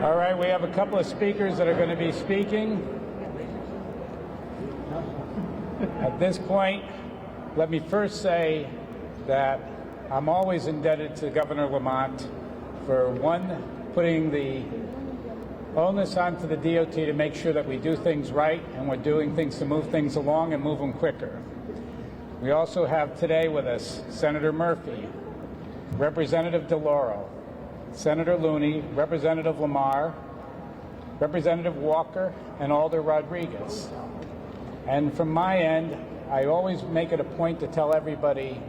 All right, we have a couple of speakers that are going to be speaking. At this point, let me first say that I'm always indebted to Governor Lamont for, one, putting the onus onto the DOT to make sure that we do things right and we're doing things to move things along and move them quicker. We also have today with us Senator Murphy, Representative DeLauro, Senator Looney, Representative Lamar, Representative Walker, and Alder Rodriguez. And from my end, I always make it a point to tell everybody,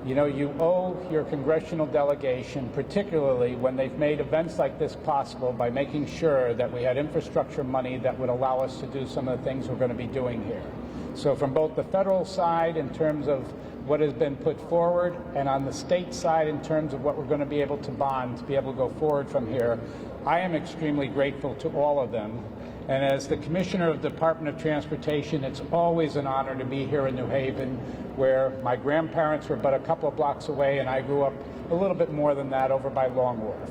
you know, you owe your congressional delegation, particularly when they've made events like this possible, by making sure that we had infrastructure money that would allow us to do some of the things we're going to be doing here. So from both the federal side in terms of what has been put forward, and on the state side in terms of what we're going to be able to bond to be able to go forward from here, I am extremely grateful to all of them. And as the Commissioner of the Department of Transportation, it's always an honor to be here in New Haven, where my grandparents were but a couple of blocks away, and I grew up a little bit more than that over by Long Wharf.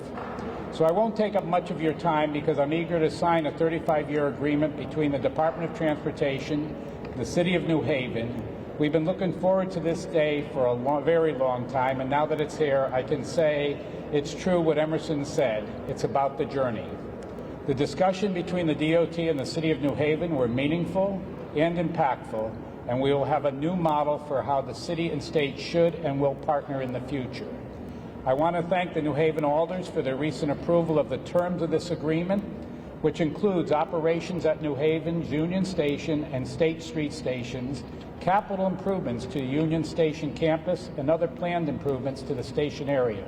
So I won't take up much of your time because I'm eager to sign a 35-year agreement between the Department of Transportation, the City of New Haven. We've been looking forward to this day for a very long time, and now that it's here, I can say it's true what Emerson said. It's about the journey. The discussion between the DOT and the City of New Haven were meaningful and impactful, and we will have a new model for how the city and state should and will partner in the future. I want to thank the New Haven Alders for their recent approval of the terms of this agreement, which includes operations at New Haven's Union Station and State Street stations, capital improvements to Union Station campus, and other planned improvements to the station area.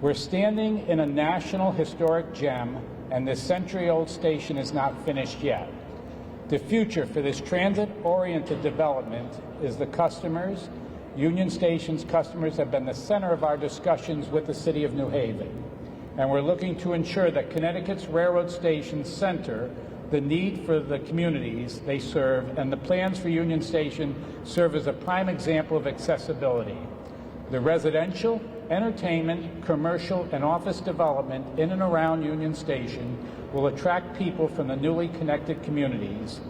We're standing in a national historic gem, and this century-old station is not finished yet. The future for this transit-oriented development is the customers. Union Station's customers have been the center of our discussions with the City of New Haven, and we're looking to ensure that Connecticut's railroad stations center the need for the communities they serve, and the plans for Union Station serve as a prime example of accessibility. The residential, entertainment, commercial, and office development in and around Union Station will attract people from the newly connected communities,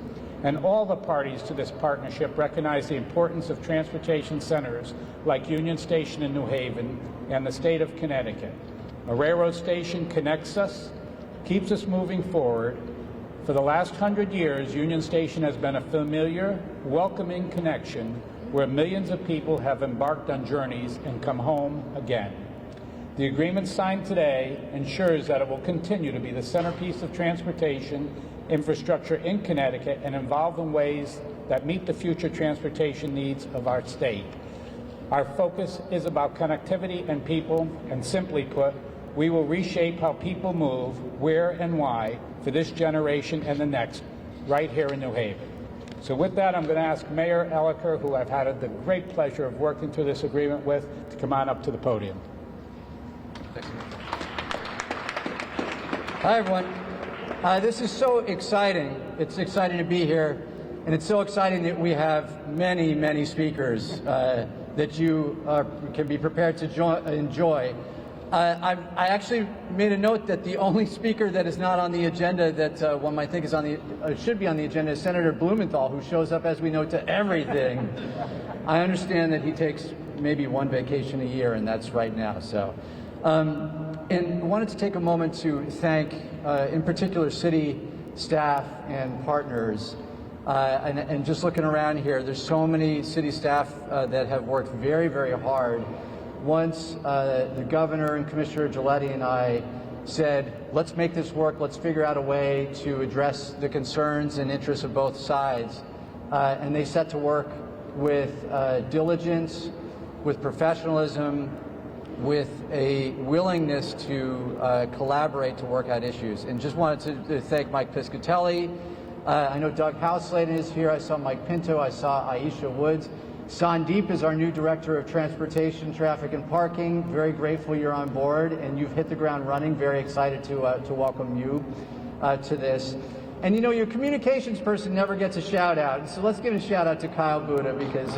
and all the parties to this partnership recognize the importance of transportation centers like Union Station in New Haven and the state of Connecticut. A railroad station connects us, keeps us moving forward. For the last 100 years, Union Station has been a familiar, welcoming connection where millions of people have embarked on journeys and come home again. The agreement signed today ensures that it will continue to be the centerpiece of transportation infrastructure in Connecticut and involved in ways that meet the future transportation needs of our state. Our focus is about connectivity and people, and simply put, we will reshape how people move, where and why, for this generation and the next, right here in New Haven. So with that, I'm going to ask Mayor Elicker, who I've had the great pleasure of working through this agreement with, to come on up to the podium. Hi, everyone. This is so exciting. It's exciting to be here, and it's so exciting that we have many, many speakers that you can be prepared to enjoy. I actually made a note that the only speaker that is not on the agenda that one might think is on the should be on the agenda is Senator Blumenthal, who shows up, as we know, to everything. I understand that he takes maybe one vacation a year, and that's right now. So, and I wanted to take a moment to thank, in particular, city staff and partners. And just looking around here, there's so many city staff that have worked very, very hard. Once the governor and Commissioner Gilletti and I said, let's make this work, let's figure out a way to address the concerns and interests of both sides. And they set to work with diligence, with professionalism, with a willingness to collaborate to work out issues. And just wanted to thank Mike Piscatelli. I know Doug Houseland is here. I saw Mike Pinto. I saw Aisha Woods. Sandeep is our new Director of Transportation, Traffic and Parking. Very grateful you're on board and you've hit the ground running. Very excited to welcome you to this. And you know, your communications person never gets a shout out. So let's give a shout out to Kyle Buda because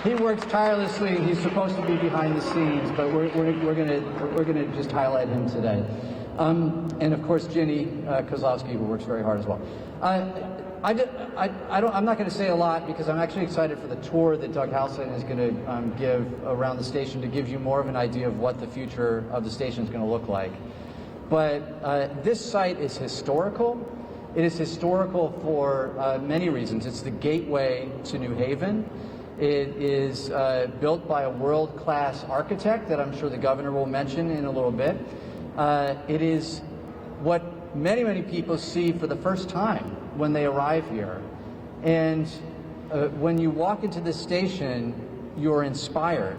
he works tirelessly. He's supposed to be behind the scenes, but we're gonna just highlight him today. And of course, Ginny Kozlowski, who works very hard as well. I'm not going to say a lot because I'm actually excited for the tour that Doug Halstead is going to give around the station to give you more of an idea of what the future of the station is going to look like. But this site is historical. It is historical for many reasons. It's the gateway to New Haven. It is built by a world-class architect that I'm sure the governor will mention in a little bit. It is what many, many people see for the first time when they arrive here. And when you walk into this station, you're inspired.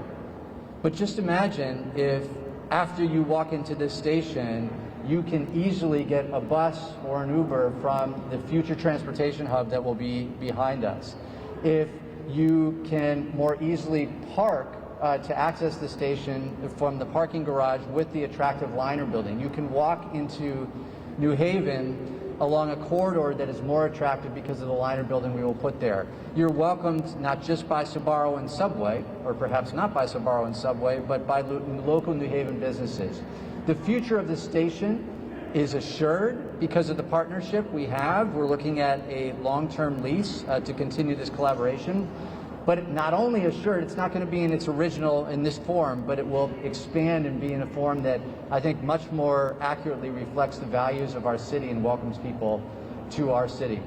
But just imagine if after you walk into this station, you can easily get a bus or an Uber from the future transportation hub that will be behind us. If you can more easily park to access the station from the parking garage with the attractive liner building. You can walk into New Haven along a corridor that is more attractive because of the liner building we will put there. You're welcomed not just by Sbarro and Subway, or perhaps not by Sbarro and Subway, but by local New Haven businesses. The future of the station is assured because of the partnership we have. We're looking at a long-term lease to continue this collaboration. But not only assured, it's not going to be in its original, in this form, but it will expand and be in a form that I think much more accurately reflects the values of our city and welcomes people to our city.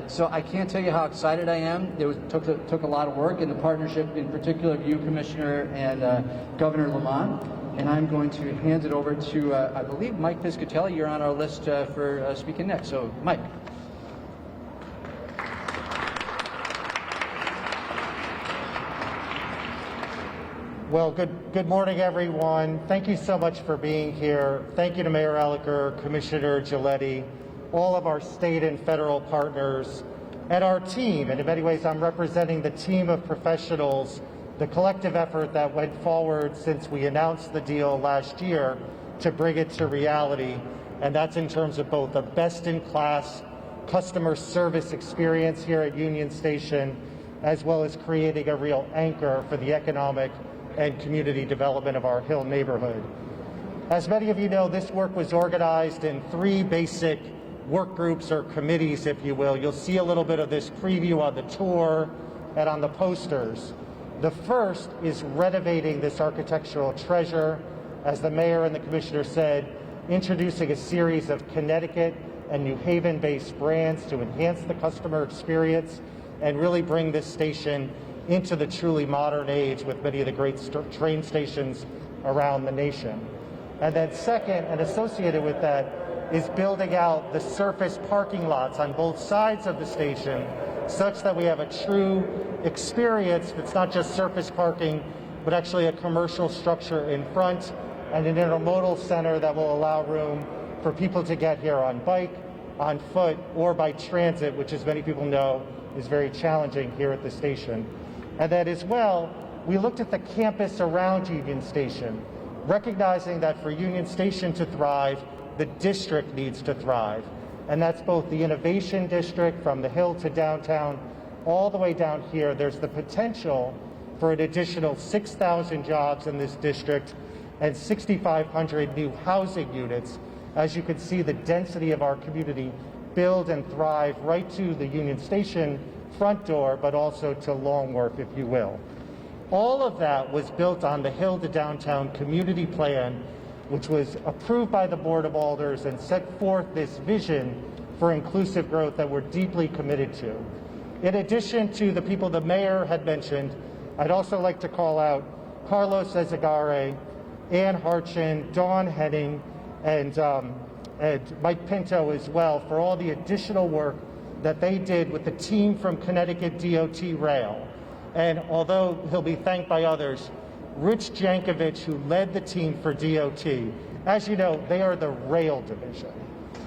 So I can't tell you how excited I am. It took a lot of work, and the partnership in particular of you, Commissioner, and Governor Lamont. And I'm going to hand it over to, I believe, Mike Piscatelli. You're on our list for speaking next. So, Mike. Well, good morning, everyone. Thank you so much for being here. Thank you to Mayor Elicker, Commissioner Giletti, all of our state and federal partners, and our team. And in many ways, I'm representing the team of professionals, the collective effort that went forward since we announced the deal last year to bring it to reality. And that's in terms of both a best-in-class customer service experience here at Union Station, as well as creating a real anchor for the economic and community development of our Hill neighborhood. As many of you know, this work was organized in 3 basic work groups or committees, if you will. You'll see a little bit of this preview on the tour and on the posters. The first is renovating this architectural treasure, as the mayor and the commissioner said, introducing a series of Connecticut and New Haven-based brands to enhance the customer experience and really bring this station into the truly modern age with many of the great train stations around the nation. And then second, and associated with that, is building out the surface parking lots on both sides of the station such that we have a true experience that's not just surface parking, but actually a commercial structure in front and an intermodal center that will allow room for people to get here on bike, on foot, or by transit, which, as many people know, is very challenging here at the station. And that as well, we looked at the campus around Union Station, recognizing that for Union Station to thrive, the district needs to thrive. And that's both the innovation district from the Hill to downtown, all the way down here. There's the potential for an additional 6,000 jobs in this district and 6,500 new housing units. As you can see, the density of our community build and thrive right to the Union Station front door, but also to Long Wharf, if you will. All of that was built on the Hill to Downtown Community Plan, which was approved by the Board of Alders and set forth this vision for inclusive growth that we're deeply committed to. In addition to the people the mayor had mentioned, I'd also like to call out Carlos Ezegare, Ann Harchin, Dawn Henning, and Mike Pinto as well for all the additional work that they did with the team from Connecticut DOT Rail. And although he'll be thanked by others, Rich Jankovich, who led the team for DOT, as you know, they are the rail division.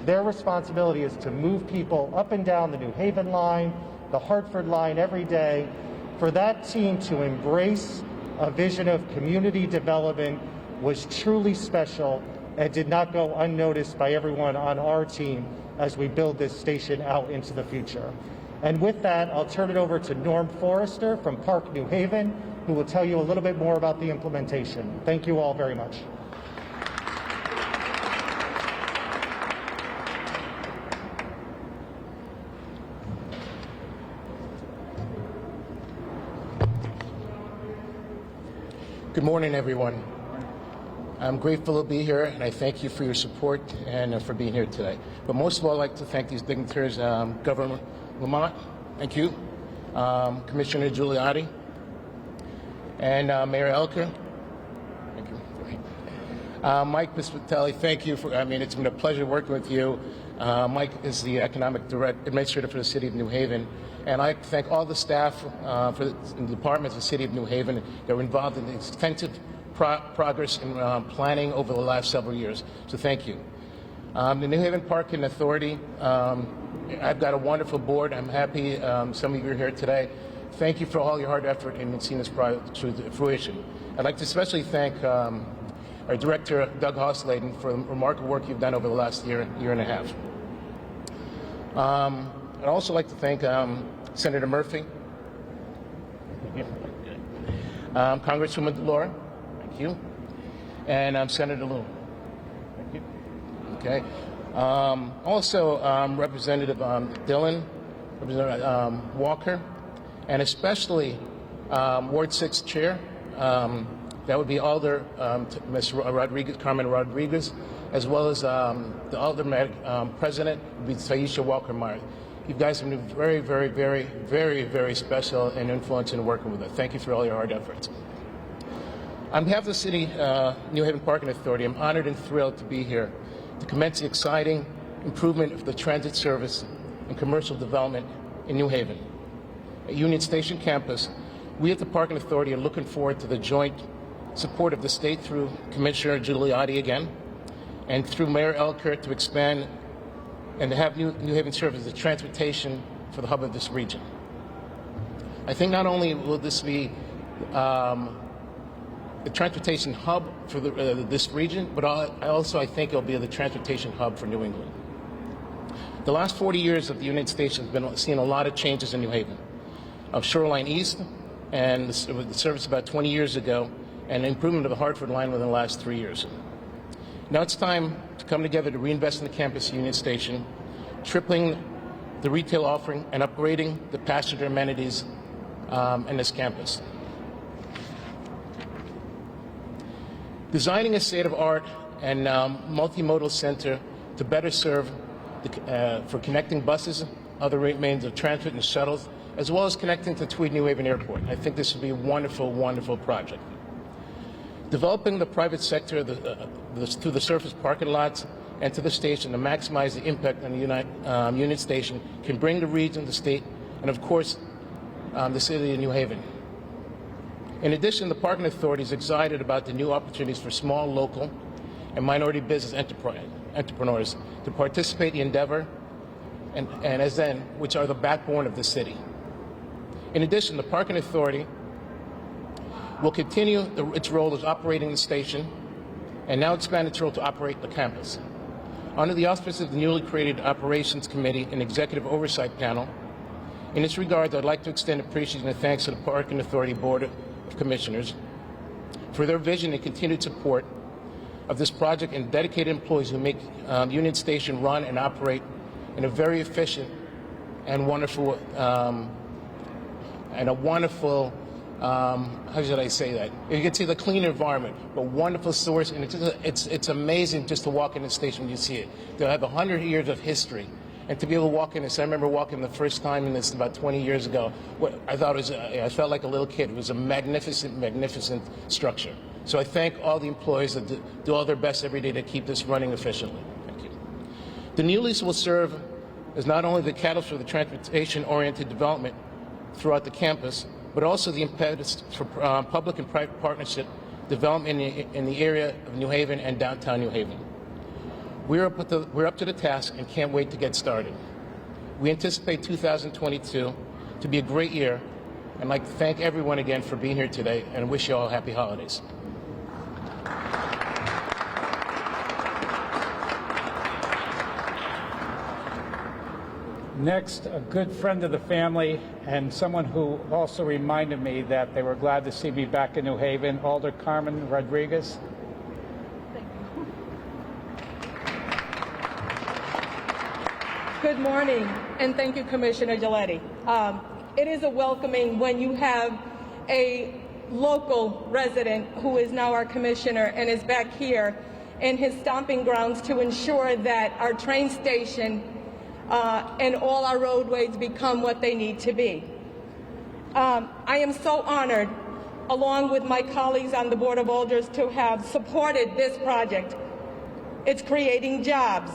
Their responsibility is to move people up and down the New Haven line, the Hartford line every day. For that team to embrace a vision of community development was truly special and did not go unnoticed by everyone on our team as we build this station out into the future. And with that, I'll turn it over to Norm Forrester from Park New Haven, who will tell you a little bit more about the implementation. Thank you all very much. Good morning, everyone. I'm grateful to be here, and I thank you for your support and for being here today. But most of all, I'd like to thank these dignitaries, Governor Lamont, thank you, Commissioner Gigliotti, and Mayor Elker. Thank you. Mike Pispitelli, thank you for, it's been a pleasure working with you. Mike is the Economic Administrator for the City of New Haven. And I thank all the staff in the departments of the City of New Haven that were involved in the extensive progress in planning over the last several years. So thank you. The New Haven Parking Authority, I've got a wonderful board. I'm happy some of you are here today. Thank you for all your hard effort in seeing this project to fruition. I'd like to especially thank our Director, Doug Hausladen, for the remarkable work you've done over the last year and a half. I'd also like to thank Senator Murphy, Congresswoman DeLaura, thank you, and Senator Lew. Thank you. Okay. Also, Representative Dillon, Representative Walker, and especially Ward 6 Chair, that would be Alder Ms. Rodriguez, Carmen Rodriguez, as well as the Aldermanic President would be Taisha Walker-Myers. You guys have been very, very, very, very, very special and influential in working with us. Thank you for all your hard efforts. On behalf of the City New Haven Parking Authority, I'm honored and thrilled to be here to commence the exciting improvement of the transit service and commercial development in New Haven. At Union Station campus, we at the Parking Authority are looking forward to the joint support of the state through Commissioner Gigliotti again, and through Mayor Elker to expand and to have New Haven serve as the transportation for the hub of this region. I think not only will this be the transportation hub for this region, but I think it'll be the transportation hub for New England. The last 40 years of the Union Station has been seeing a lot of changes in New Haven. Of Shoreline East, and the service about 20 years ago, and the improvement of the Hartford line within the last 3 years. Now it's time to come together to reinvest in the campus of Union Station, tripling the retail offering and upgrading the passenger amenities in this campus. Designing a state-of-art and multimodal center to better serve for connecting buses, other means of transit and shuttles, as well as connecting to Tweed New Haven Airport. I think this would be a wonderful, wonderful project. Developing the private sector through the surface parking lots and to the station to maximize the impact on the Union Station can bring the region, the state, and of course, the city of New Haven. In addition, the Parking Authority is excited about the new opportunities for small, local, and minority business entrepreneurs to participate in the endeavor which are the backbone of the city. In addition, the Parking Authority will continue its role as operating the station and now expand its role to operate the campus. Under the auspices of the newly created Operations Committee and Executive Oversight Panel, in this regard, I'd like to extend appreciation and thanks to the Parking Authority Board of Commissioners for their vision and continued support of this project and dedicated employees who make Union Station run and operate in a very efficient and wonderful how should I say that? You can see the clean environment, but wonderful source, and it's amazing just to walk in the station when you see it. They'll have 100 years of history, and to be able to walk in this, I remember walking the first time in this about 20 years ago. I felt like a little kid. It was a magnificent, magnificent structure. So I thank all the employees that do all their best every day to keep this running efficiently. Thank you. The new lease will serve as not only the catalyst for the transportation-oriented development throughout the campus, but also the impetus for public and private partnership development in the area of New Haven and downtown New Haven. We're up to the task and can't wait to get started. We anticipate 2022 to be a great year, and I'd like to thank everyone again for being here today and wish you all happy holidays. Next, a good friend of the family and someone who also reminded me that they were glad to see me back in New Haven, Alder Carmen Rodriguez. Good morning, and thank you, Commissioner Gigliotti. It is a welcoming when you have a local resident who is now our commissioner and is back here in his stomping grounds to ensure that our train station and all our roadways become what they need to be. I am so honored, along with my colleagues on the Board of Alders, to have supported this project. It's creating jobs.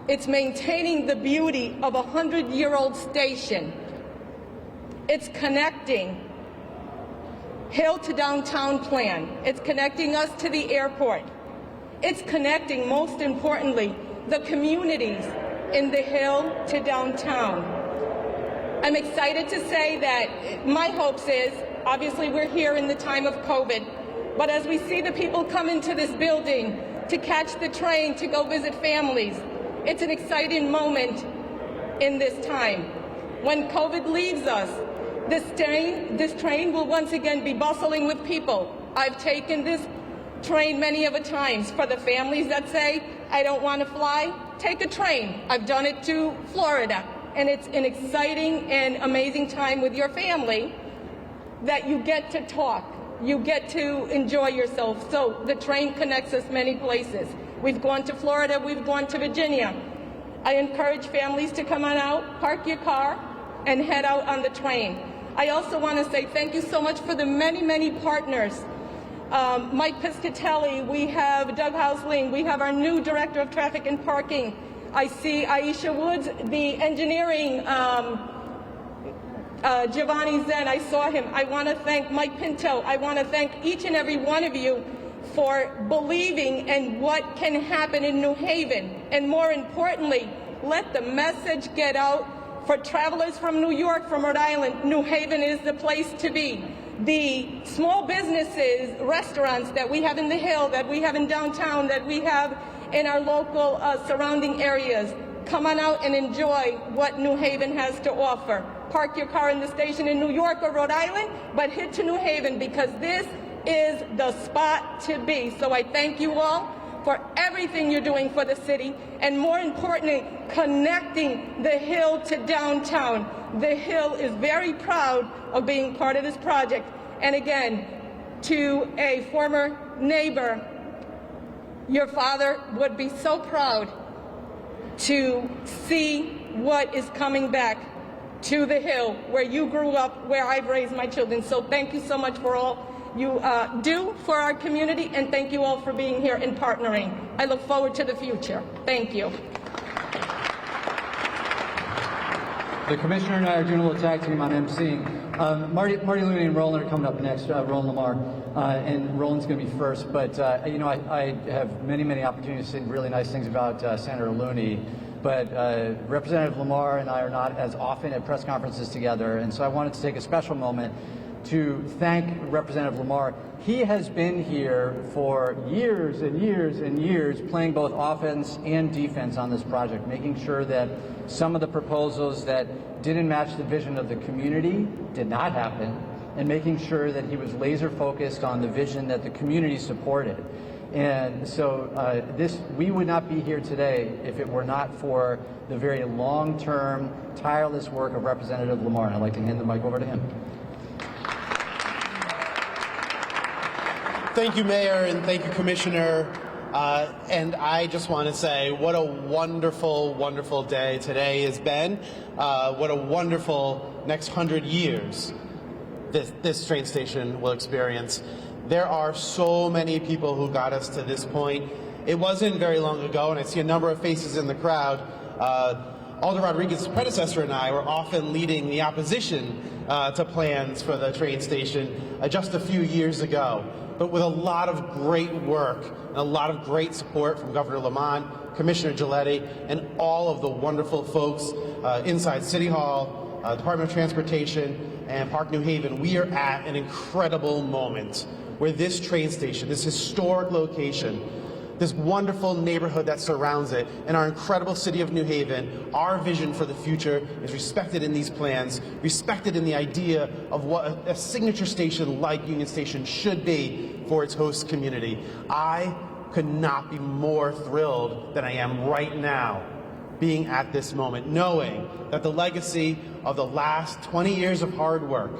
It's maintaining the beauty of a 100-year-old station. It's connecting Hill to downtown plan. It's connecting us to the airport. It's connecting, most importantly, the communities in the Hill to downtown. I'm excited to say that my hopes is, obviously we're here in the time of COVID, but as we see the people come into this building to catch the train to go visit families, it's an exciting moment in this time. When COVID leaves us, this train will once again be bustling with people. I've taken this train many of a times. For the families that say, I don't want to fly, take a train. I've done it to Florida, and it's an exciting and amazing time with your family that you get to talk, you get to enjoy yourself. So the train connects us many places. We've gone to Florida, we've gone to Virginia. I encourage families to come on out, park your car, and head out on the train. I also want to say thank you so much for the many, many partners. Mike Piscatelli, we have Doug Hausling, we have our new Director of Traffic and Parking. I see Aisha Woods, the engineering, Giovanni Zen, I saw him. I want to thank Mike Pinto. I want to thank each and every one of you for believing in what can happen in New Haven. And more importantly, let the message get out for travelers from New York, from Rhode Island. New Haven is the place to be. The small businesses, restaurants that we have in the Hill, that we have in downtown, that we have in our local surrounding areas, come on out and enjoy what New Haven has to offer. Park your car in the station in New York or Rhode Island, but head to New Haven because this is the spot to be. So I thank you all for everything you're doing for the city, and more importantly, connecting the Hill to downtown. The Hill is very proud of being part of this project. And again, to a former neighbor, your father would be so proud to see what is coming back to the Hill, where you grew up, where I've raised my children. So thank you so much for all you do for our community, and thank you all for being here and partnering. I look forward to the future. Thank you. The Commissioner and I are doing a little tag team on emceeing. Marty Looney and Roland are coming up next, Roland Lamar, and Roland's going to be first. But, you know, I have many opportunities to say really nice things about Senator Looney, but Representative Lamar and I are not as often at press conferences together, and so I wanted to take a special moment to thank Representative Lamar. He has been here for years and years and years, playing both offense and defense on this project, making sure that some of the proposals that didn't match the vision of the community did not happen, and making sure that he was laser focused on the vision that the community supported. And so we would not be here today if it were not for the very long-term, tireless work of Representative Lamar. And I'd like to hand the mic over to him. Thank you, Mayor, and thank you, Commissioner. And I just want to say what a wonderful, wonderful day today has been. What a wonderful next 100 years this train station will experience. There are so many people who got us to this point. It wasn't very long ago, and I see a number of faces in the crowd. Alder Rodriguez's predecessor and I were often leading the opposition to plans for the train station just a few years ago. But with a lot of great work and a lot of great support from Governor Lamont, Commissioner Giletti, and all of the wonderful folks inside City Hall, Department of Transportation, and Park New Haven, we are at an incredible moment where this train station, this historic location, this wonderful neighborhood that surrounds it, and our incredible city of New Haven, our vision for the future is respected in these plans, respected in the idea of what a signature station like Union Station should be for its host community. I could not be more thrilled than I am right now being at this moment, knowing that the legacy of the last 20 years of hard work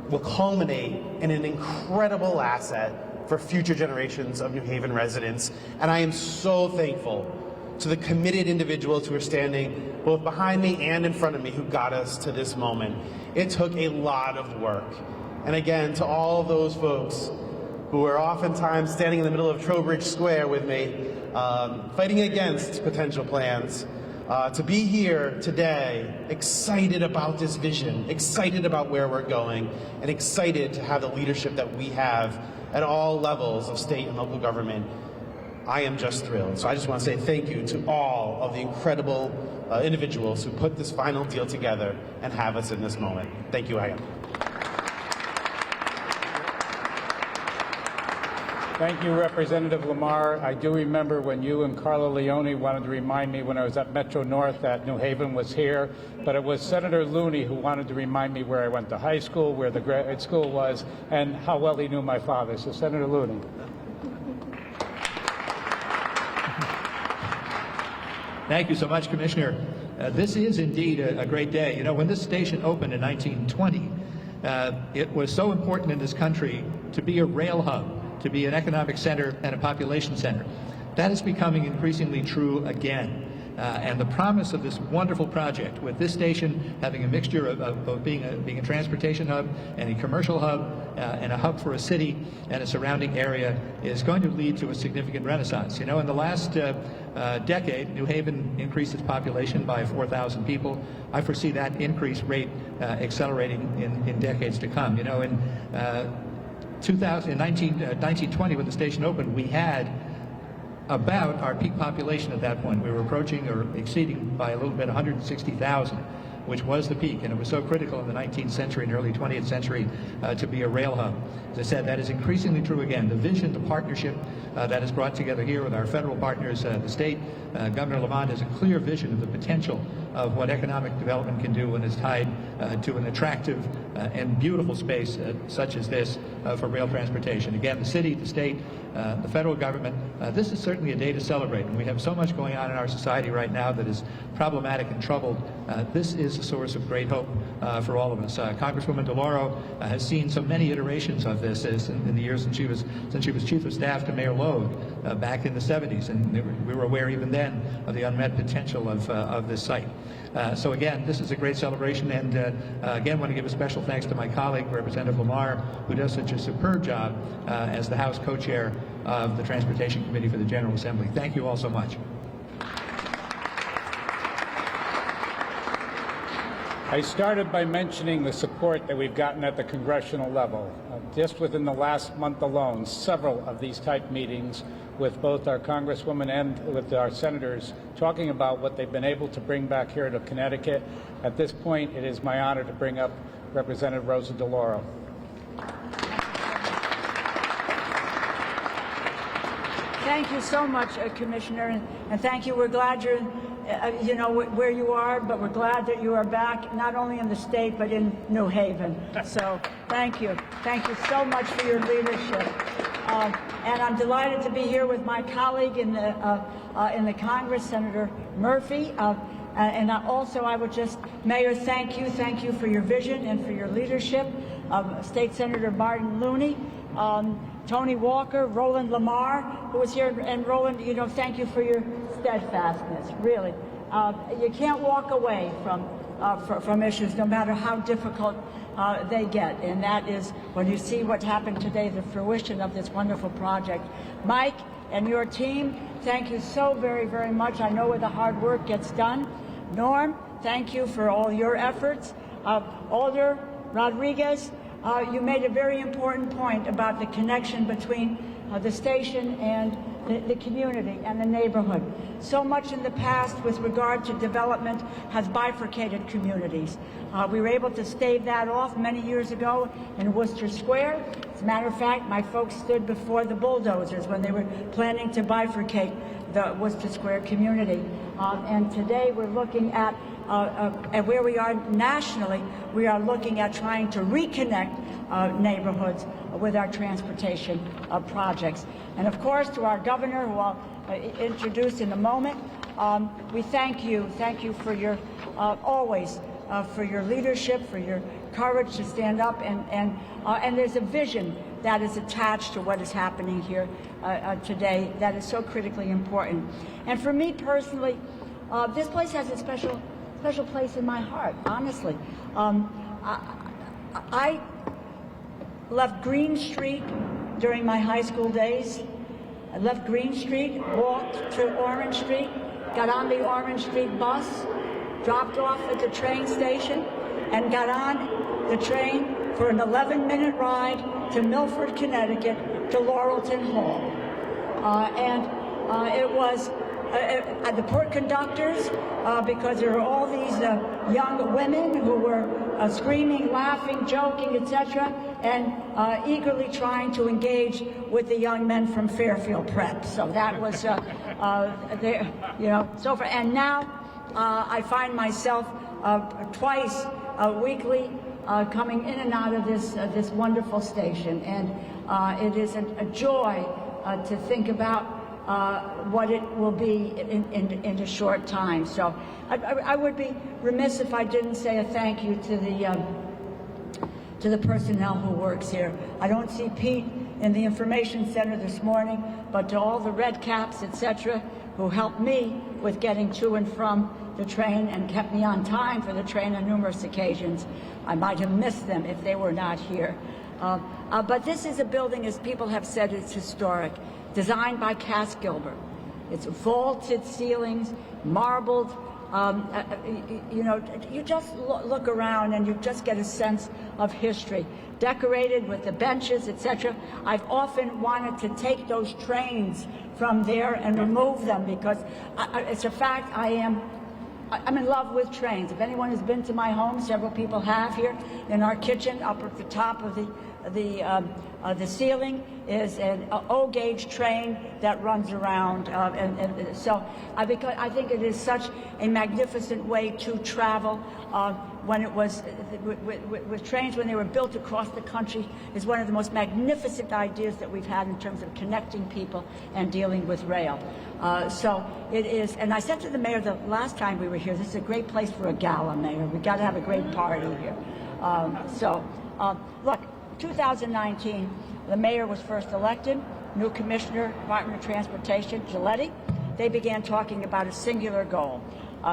will culminate in an incredible asset for future generations of New Haven residents. And I am so thankful to the committed individuals who are standing both behind me and in front of me who got us to this moment. It took a lot of work. And again, to all those folks who are oftentimes standing in the middle of Trowbridge Square with me, fighting against potential plans, to be here today, excited about this vision, excited about where we're going, and excited to have the leadership that we have at all levels of state and local government. I am just thrilled. So I just want to say thank you to all of the incredible individuals who put this final deal together and have us in this moment. Thank you, I am. Thank you, Representative Lamar. I do remember when you and Carla Leone wanted to remind me when I was at Metro North that New Haven was here, but it was Senator Looney who wanted to remind me where I went to high school, where the grade school was, and how well he knew my father. So, Senator Looney. Thank you so much, Commissioner. This is indeed a great day. You know, when this station opened in 1920, it was so important in this country to be a rail hub, to be an economic center and a population center. That is becoming increasingly true again. And the promise of this wonderful project, with this station having a mixture of being a transportation hub and a commercial hub and a hub for a city and a surrounding area, is going to lead to a significant renaissance. You know, in the last decade, New Haven increased its population by 4,000 people. I foresee that increase rate accelerating in decades to come. You know, in 1920, when the station opened, we had about our peak population at that point. We were approaching or exceeding by a little bit 160,000, which was the peak, and it was so critical in the 19th century and early 20th century to be a rail hub. As I said, that is increasingly true again. The vision, the partnership that is brought together here with our federal partners, the state, Governor Lamont has a clear vision of the potential of what economic development can do when it's tied to an attractive and beautiful space such as this for rail transportation. Again, the city, the state, the federal government, this is certainly a day to celebrate. And we have so much going on in our society right now that is problematic and troubled. This is a source of great hope for all of us. Congresswoman DeLauro has seen so many iterations of this in the years since she was chief of staff to Mayor Logue back in the 70s, and we were aware even then of the unmet potential of this site. So again, this is a great celebration, and again, want to give a special thanks to my colleague, Representative Lamar, who does such a superb job as the House co-chair of the Transportation Committee for the General Assembly. Thank you all so much. I started by mentioning the support that we've gotten at the congressional level. Just within the last month alone, several of these type meetings with both our congresswomen and with our senators talking about what they've been able to bring back here to Connecticut. At this point, it is my honor to bring up Representative Rosa DeLauro. Thank you so much, Commissioner, and thank you. We're glad you're, you know, where you are, but we're glad that you are back, not only in the state, but in New Haven. So thank you. Thank you so much for your leadership. And I'm delighted to be here with my colleague in the Congress, Senator Murphy. And also, I would just, Mayor, thank you for your vision and for your leadership. State Senator Martin Looney, Tony Walker, Roland Lamar, who was here, and Roland, you know, thank you for your steadfastness, really. You can't walk away from issues, no matter how difficult they get, and that is when you see what happened today, the fruition of this wonderful project. Mike and your team, thank you so very, very much. I know where the hard work gets done. Norm, thank you for all your efforts. Alder Rodriguez, you made a very important point about the connection between the station and the community and the neighborhood. So much in the past with regard to development has bifurcated communities. We were able to stave that off many years ago in Worcester Square. As a matter of fact, my folks stood before the bulldozers when they were planning to bifurcate the Worcester Square community. And today we're looking at where we are nationally, we are looking at trying to reconnect neighborhoods with our transportation projects. And of course, to our governor, who I'll introduce in a moment, we thank you for your always for your leadership, for your courage to stand up, and there's a vision that is attached to what is happening here today that is so critically important. And for me personally, this place has a special place in my heart, honestly. I left Green Street during my high school days. I left Green Street, walked to Orange Street, got on the Orange Street bus, dropped off at the train station, and got on the train for an 11-minute ride to Milford, Connecticut, to Laurelton Hall. It was the poor conductors, because there were all these young women who were screaming, laughing, joking, etc., and eagerly trying to engage with the young men from Fairfield Prep. So that was, so far. And now I find myself twice weekly coming in and out of this wonderful station, and it is a joy to think about what it will be in a short time. So I would be remiss if I didn't say a thank you to the personnel who works here. I don't see Pete in the information center this morning, but to all the red caps, etc., who helped me with getting to and from the train and kept me on time for the train on numerous occasions. I might have missed them if they were not here. But this is a building, as people have said, it's historic, designed by Cass Gilbert. It's vaulted ceilings, marbled. You just look around and you just get a sense of history. Decorated with the benches, etc. I've often wanted to take those trains from there and remove them because it's a fact. I'm in love with trains. If anyone has been to my home, several people have here, in our kitchen, up at the top of the ceiling is an O-gauge train that runs around, so because I think it is such a magnificent way to travel. When it was with trains, when they were built across the country, is one of the most magnificent ideas that we've had in terms of connecting people and dealing with rail. So it is, and I said to the mayor the last time we were here, this is a great place for a gala, Mayor. We've got to have a great party here. Look, 2019, the mayor was first elected, new commissioner, Department of Transportation, Giletti. They began talking about a singular goal,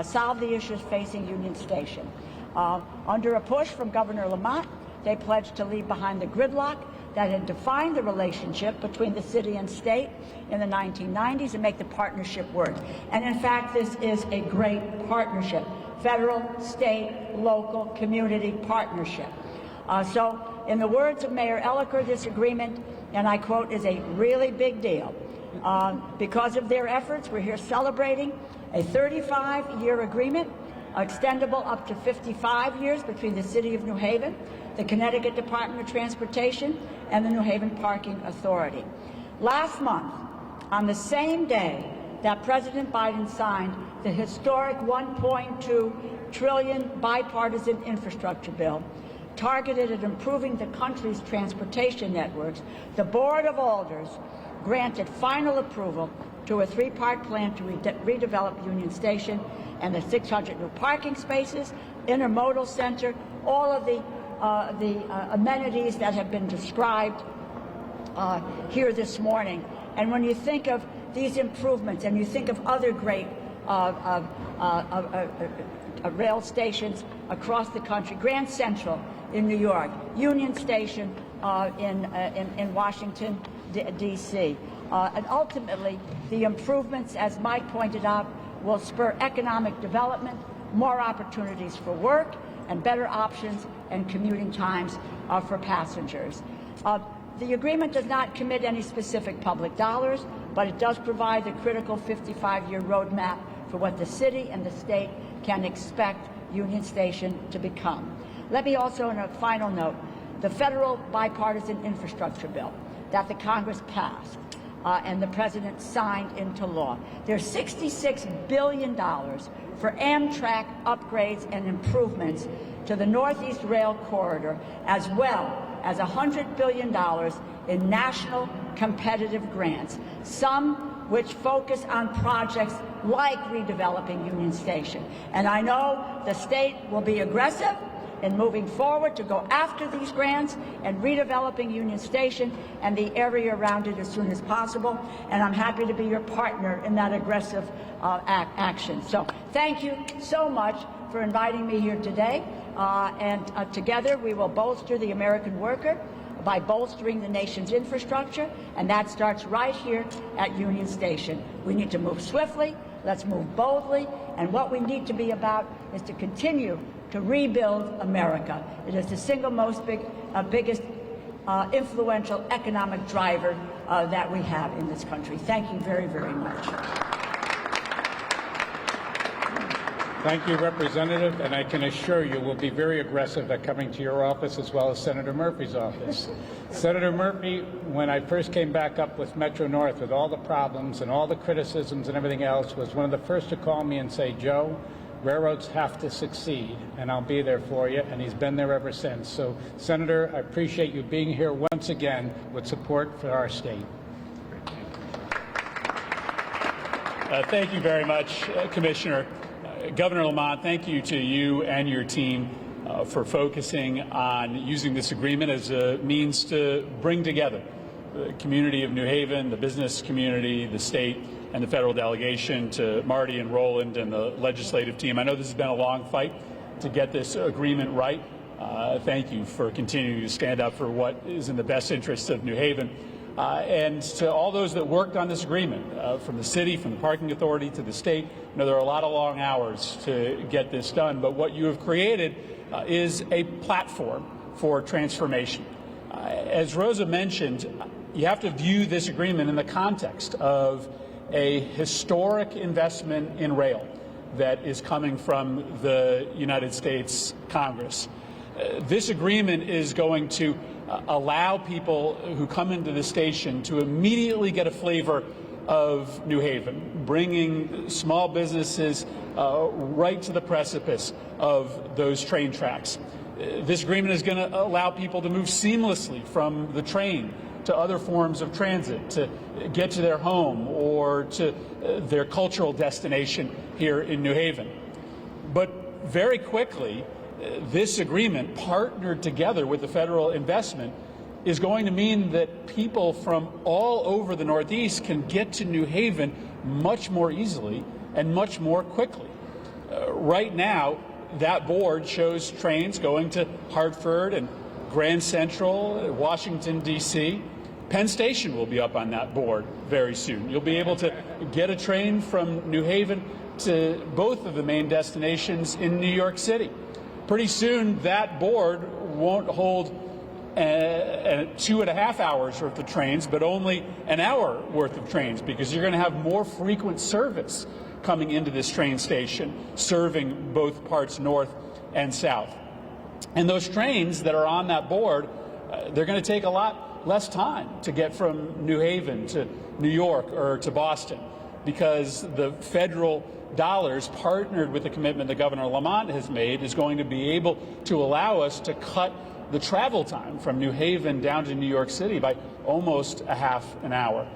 solve the issues facing Union Station. Under a push from Governor Lamont, they pledged to leave behind the gridlock that had defined the relationship between the city and state in the 1990s and make the partnership work. And in fact, this is a great partnership, federal, state, local, community partnership. So in the words of Mayor Elicker, this agreement, and I quote, is a really big deal. Because of their efforts, we're here celebrating a 35-year agreement, extendable up to 55 years between the City of New Haven, the Connecticut Department of Transportation, and the New Haven Parking Authority. Last month, on the same day that President Biden signed the historic $1.2 trillion bipartisan infrastructure bill, targeted at improving the country's transportation networks, the Board of Alders granted final approval to a three-part plan to redevelop Union Station and the 600 new parking spaces, intermodal center, all of the amenities that have been described here this morning. And when you think of these improvements and you think of other great rail stations across the country, Grand Central in New York, Union Station in Washington, D.C. And ultimately, the improvements, as Mike pointed out, will spur economic development, more opportunities for work, and better options and commuting times for passengers. The agreement does not commit any specific public dollars, but it does provide the critical 55-year roadmap for what the city and the state can expect Union Station to become. Let me also, in a final note, the federal bipartisan infrastructure bill that the Congress passed and the President signed into law. There's $66 billion for Amtrak upgrades and improvements to the Northeast Rail Corridor, as well as $100 billion in national competitive grants, some which focus on projects like redeveloping Union Station. And I know the state will be aggressive in moving forward to go after these grants and redeveloping Union Station and the area around it as soon as possible. And I'm happy to be your partner in that aggressive action. So thank you so much for inviting me here today. Together we will bolster the American worker by bolstering the nation's infrastructure, and that starts right here at Union Station. We need to move swiftly, let's move boldly, and what we need to be about is to continue to rebuild America. It is the single biggest influential economic driver that we have in this country. Thank you very, very much. Thank you, Representative, and I can assure you we'll be very aggressive at coming to your office as well as Senator Murphy's office. Senator Murphy, when I first came back up with Metro North with all the problems and all the criticisms and everything else, was one of the first to call me and say, Joe, railroads have to succeed, and I'll be there for you, and he's been there ever since. So, Senator, I appreciate you being here once again with support for our state. Thank you very much, Commissioner. Governor Lamont, thank you to you and your team for focusing on using this agreement as a means to bring together the community of New Haven, the business community, the state, and the federal delegation, to Marty and Roland and the legislative team. I know this has been a long fight to get this agreement right. Thank you for continuing to stand up for what is in the best interest of New Haven. And to all those that worked on this agreement, from the city, from the parking authority to the state, I know there are a lot of long hours to get this done, but what you have created is a platform for transformation. As Rosa mentioned, you have to view this agreement in the context of a historic investment in rail that is coming from the United States Congress. This agreement is going to allow people who come into the station to immediately get a flavor of New Haven, bringing small businesses right to the precipice of those train tracks. This agreement is going to allow people to move seamlessly from the train to other forms of transit, to get to their home or to their cultural destination here in New Haven. But very quickly, this agreement, partnered together with the federal investment, is going to mean that people from all over the Northeast can get to New Haven much more easily and much more quickly. Right now, that board shows trains going to Hartford and Grand Central, Washington, D.C. Penn Station will be up on that board very soon. You'll be able to get a train from New Haven to both of the main destinations in New York City. Pretty soon, that board won't hold 2.5 hours worth of trains, but only an hour worth of trains, because you're going to have more frequent service coming into this train station, serving both parts north and south. And those trains that are on that board, they're going to take a lot less time to get from New Haven to New York or to Boston, because the federal dollars, partnered with the commitment that Governor Lamont has made, is going to be able to allow us to cut the travel time from New Haven down to New York City by almost a half an hour.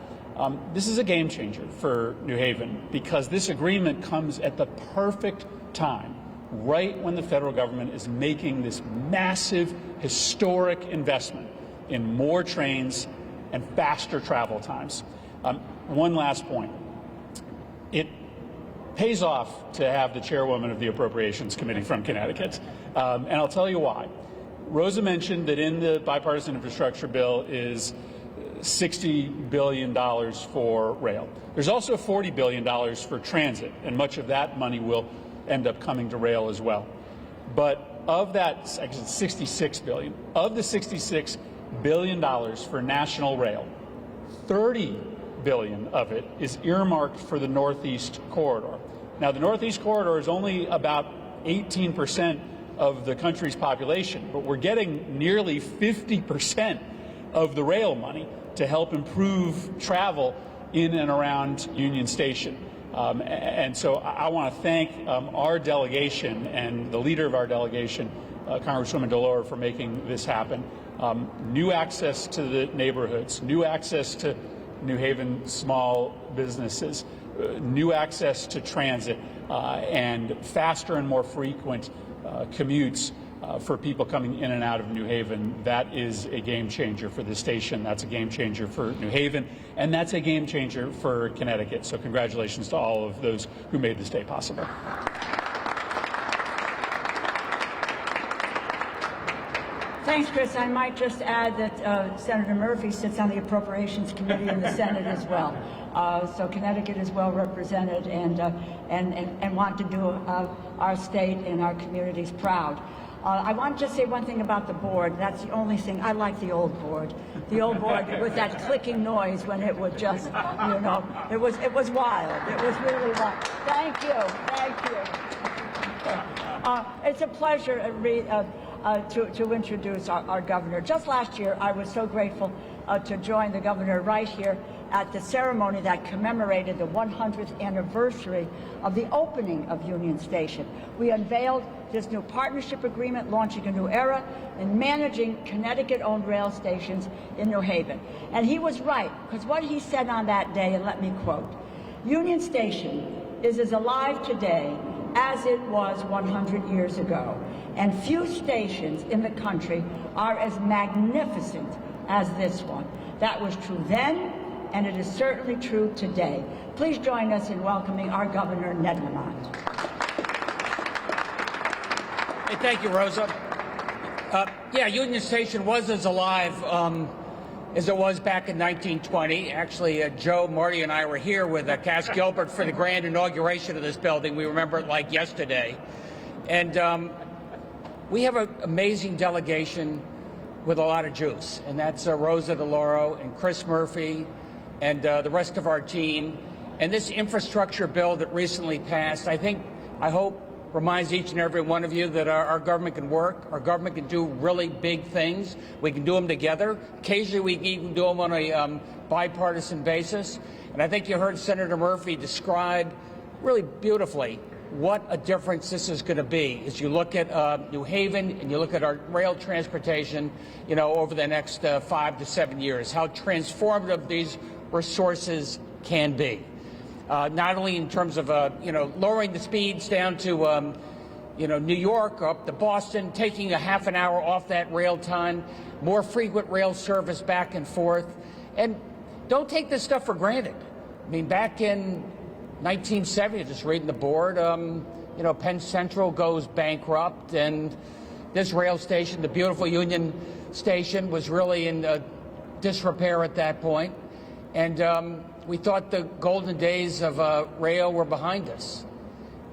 This is a game changer for New Haven, because this agreement comes at the perfect time, right when the federal government is making this massive, historic investment in more trains and faster travel times. One last point. It pays off to have the chairwoman of the Appropriations Committee from Connecticut, and I'll tell you why. Rosa mentioned that in the bipartisan infrastructure bill is $60 billion for rail. There's also $40 billion for transit, and much of that money will end up coming to rail as well. But of that, actually $66 billion, of the $66 billion for national rail, $30 billion of it is earmarked for the Northeast Corridor. Now, the Northeast Corridor is only about 18% of the country's population, but we're getting nearly 50% of the rail money to help improve travel in and around Union Station. And so I want to thank our delegation and the leader of our delegation, Congresswoman DeLore, for making this happen. New access to the neighborhoods, new access to New Haven small businesses, new access to transit, and faster and more frequent commutes for people coming in and out of New Haven. That is a game changer for the station. That's a game changer for New Haven, and that's a game changer for Connecticut. So congratulations to all of those who made this day possible. Thanks, Chris. I might just add that Senator Murphy sits on the Appropriations Committee in the Senate as well. So Connecticut is well represented and want to do our state and our communities proud. I want to just say one thing about the board. That's the only thing. I like the old board. The old board with that clicking noise when it would just, you know, it was wild. It was really wild. Thank you. Thank you. It's a pleasure to introduce our governor. Just last year, I was so grateful to join the governor right here at the ceremony that commemorated the 100th anniversary of the opening of Union Station. We unveiled this new partnership agreement, launching a new era in managing Connecticut-owned rail stations in New Haven. And he was right, because what he said on that day, and let me quote, "Union Station is as alive today as it was 100 years ago, and few stations in the country are as magnificent as this one." That was true then, and it is certainly true today. Please join us in welcoming our Governor, Ned Lamont. Hey, thank you, Rosa. Yeah, Union Station was as alive as it was back in 1920. Actually, Joe, Marty, and I were here with Cass Gilbert for the grand inauguration of this building. We remember it like yesterday. And we have an amazing delegation with a lot of juice, and that's Rosa DeLauro and Chris Murphy and the rest of our team. And this infrastructure bill that recently passed, I hope, reminds each and every one of you that our government can work. Our government can do really big things. We can do them together. Occasionally, we even do them on a bipartisan basis. And I think you heard Senator Murphy describe really beautifully what a difference this is going to be as you look at New Haven and you look at our rail transportation, you know, over the next 5 to 7 years, how transformative these resources can be. Not only in terms of, lowering the speeds down to, New York up to Boston, taking a half an hour off that rail time, more frequent rail service back and forth. And don't take this stuff for granted. I mean, back in 1970, just reading the board, Penn Central goes bankrupt, and this rail station, the beautiful Union Station, was really in disrepair at that point. And we thought the golden days of rail were behind us.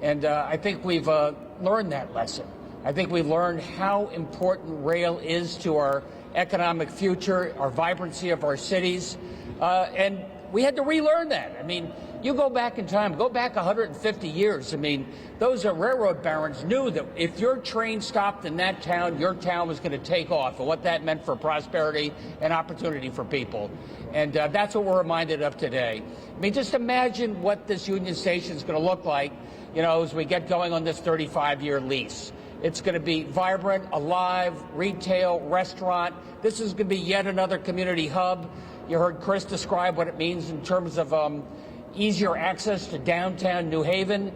And I think we've learned that lesson. I think we've learned how important rail is to our economic future, our vibrancy of our cities. And we had to relearn that. I mean, you go back in time, go back 150 years. I mean, those railroad barons knew that if your train stopped in that town, your town was going to take off, and what that meant for prosperity and opportunity for people. And that's what we're reminded of today. I mean, just imagine what this Union Station is going to look like, as we get going on this 35-year lease. It's going to be vibrant, alive, retail, restaurant. This is going to be yet another community hub. You heard Chris describe what it means in terms of easier access to downtown New Haven.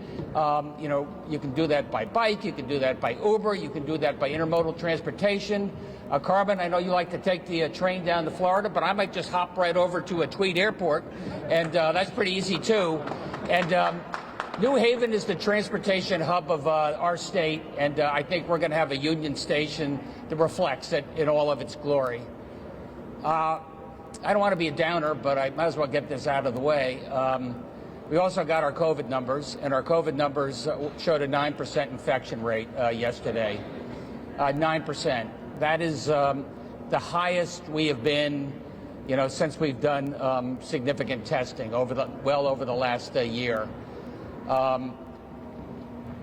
You can do that by bike, you can do that by Uber, you can do that by intermodal transportation. Carmen, I know you like to take the train down to Florida, but I might just hop right over to Tweed Airport, and that's pretty easy too. And New Haven is the transportation hub of our state, and I think we're going to have a Union Station that reflects it in all of its glory. I don't want to be a downer, but I might as well get this out of the way. We also got our COVID numbers, and our COVID numbers showed a 9% infection rate yesterday. 9%. That is the highest we have been, since we've done significant testing over the last year. And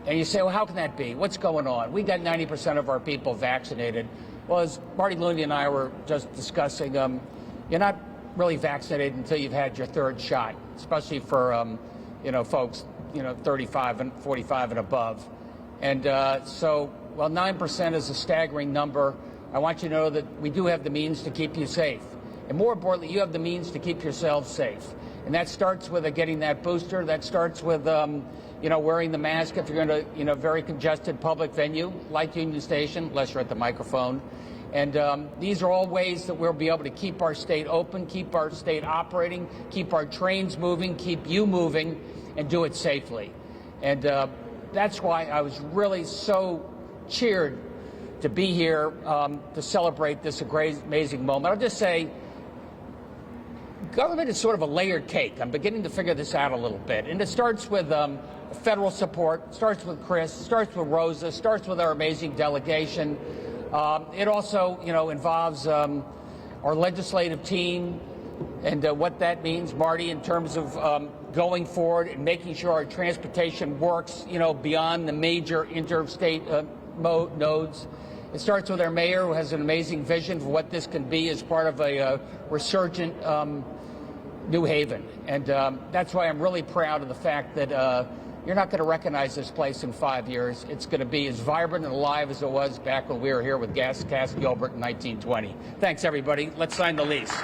you say, well, how can that be? What's going on? We got 90% of our people vaccinated. Well, as Marty Looney and I were just discussing, you're not really vaccinated until you've had your third shot, especially for, folks, 35 and 45 and above. And so, while 9% is a staggering number, I want you to know that we do have the means to keep you safe. And more importantly, you have the means to keep yourselves safe. And that starts with getting that booster. That starts with, wearing the mask if you're going to, very congested public venue like Union Station, unless you're at the microphone. And these are all ways that we'll be able to keep our state open, keep our state operating, keep our trains moving, keep you moving, and do it safely. And that's why I was really so cheered to be here to celebrate this great, amazing moment. I'll just say, government is sort of a layered cake. I'm beginning to figure this out a little bit. And it starts with federal support, starts with Chris, starts with Rosa, starts with our amazing delegation. It also, involves our legislative team and what that means, Marty, in terms of going forward and making sure our transportation works, beyond the major interstate nodes. It starts with our mayor, who has an amazing vision for what this can be as part of a resurgent New Haven. And that's why I'm really proud of the fact that you're not going to recognize this place in 5 years. It's going to be as vibrant and alive as it was back when we were here with Cass Gilbert in 1920. Thanks, everybody. Let's sign the lease.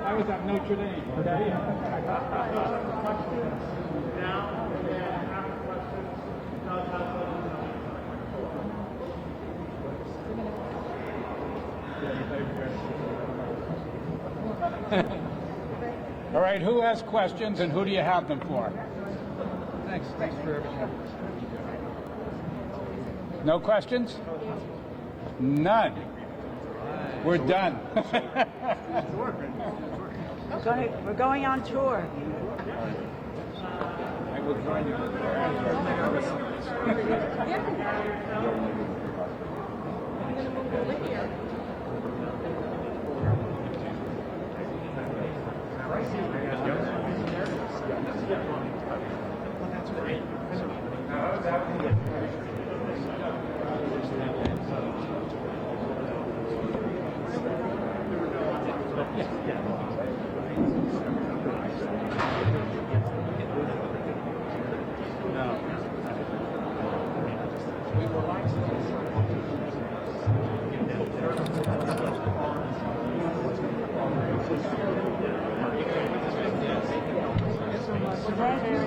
I was at Notre Dame. All right, who has questions and who do you have them for? Thanks for everything. No questions? None. We're done. We're going on tour. I will join you. Right here.